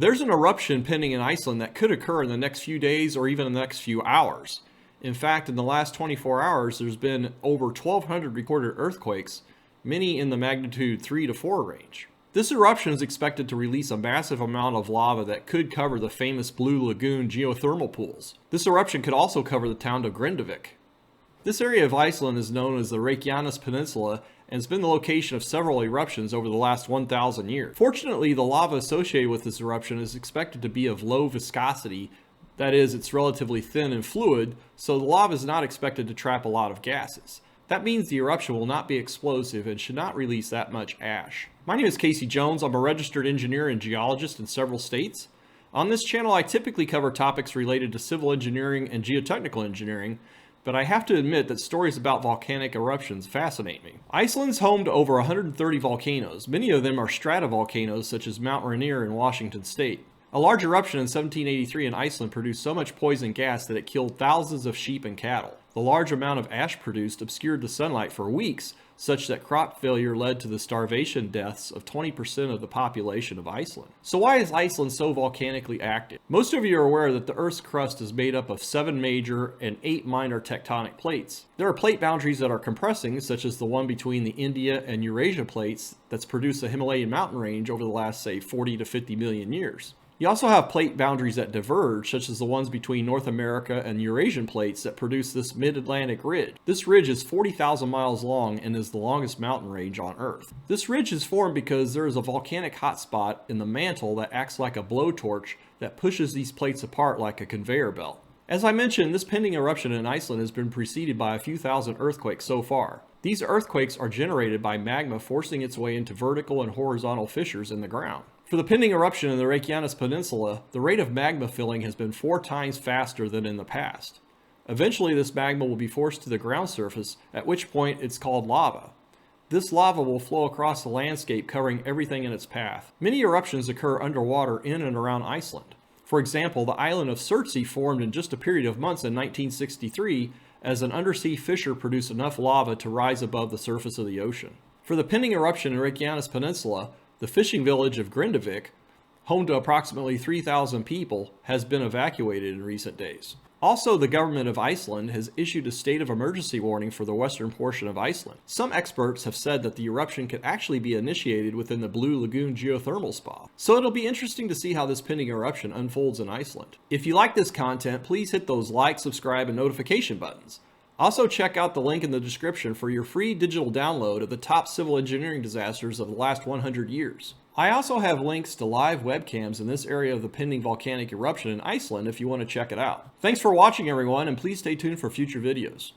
There's an eruption pending in Iceland that could occur in the next few days or even in the next few hours. In fact, in the last 24 hours, there's been over 1,200 recorded earthquakes, many in the magnitude 3 to 4 range. This eruption is expected to release a massive amount of lava that could cover the famous Blue Lagoon geothermal pools. This eruption could also cover the town of Grindavik. This area of Iceland is known as the Reykjanes Peninsula and has been the location of several eruptions over the last 1,000 years. Fortunately, the lava associated with this eruption is expected to be of low viscosity. That is, it's relatively thin and fluid, so the lava is not expected to trap a lot of gases. That means the eruption will not be explosive and should not release that much ash. My name is Casey Jones. I'm a registered engineer and geologist in several states. On this channel, I typically cover topics related to civil engineering and geotechnical engineering, but I have to admit that stories about volcanic eruptions fascinate me. Iceland's home to over 130 volcanoes. Many of them are stratovolcanoes such as Mount Rainier in Washington state. A large eruption in 1783 in Iceland produced so much poison gas that it killed thousands of sheep and cattle. The large amount of ash produced obscured the sunlight for weeks, such that crop failure led to the starvation deaths of 20% of the population of Iceland. So why is Iceland so volcanically active? Most of you are aware that the Earth's crust is made up of 7 major and 8 minor tectonic plates. There are plate boundaries that are compressing, such as the one between the India and Eurasia plates that's produced the Himalayan mountain range over the last, say, 40 to 50 million years. You also have plate boundaries that diverge, such as the ones between North America and Eurasian plates that produce this mid-Atlantic ridge. This ridge is 40,000 miles long and is the longest mountain range on Earth. This ridge is formed because there is a volcanic hotspot in the mantle that acts like a blowtorch that pushes these plates apart like a conveyor belt. As I mentioned, this pending eruption in Iceland has been preceded by a few thousand earthquakes so far. These earthquakes are generated by magma forcing its way into vertical and horizontal fissures in the ground. For the pending eruption in the Reykjanes Peninsula, the rate of magma filling has been 4 times faster than in the past. Eventually, this magma will be forced to the ground surface, at which point it's called lava. This lava will flow across the landscape, covering everything in its path. Many eruptions occur underwater in and around Iceland. For example, the island of Surtsey formed in just a period of months in 1963 as an undersea fissure produced enough lava to rise above the surface of the ocean. For the pending eruption in Reykjanes Peninsula, the fishing village of Grindavik, home to approximately 3,000 people, has been evacuated in recent days. Also, the government of Iceland has issued a state of emergency warning for the western portion of Iceland. Some experts have said that the eruption could actually be initiated within the Blue Lagoon geothermal spa. So it'll be interesting to see how this pending eruption unfolds in Iceland. If you like this content, please hit those like, subscribe, and notification buttons. Also, check out the link in the description for your free digital download of the top civil engineering disasters of the last 100 years. I also have links to live webcams in this area of the pending volcanic eruption in Iceland if you want to check it out. Thanks for watching, everyone, and please stay tuned for future videos.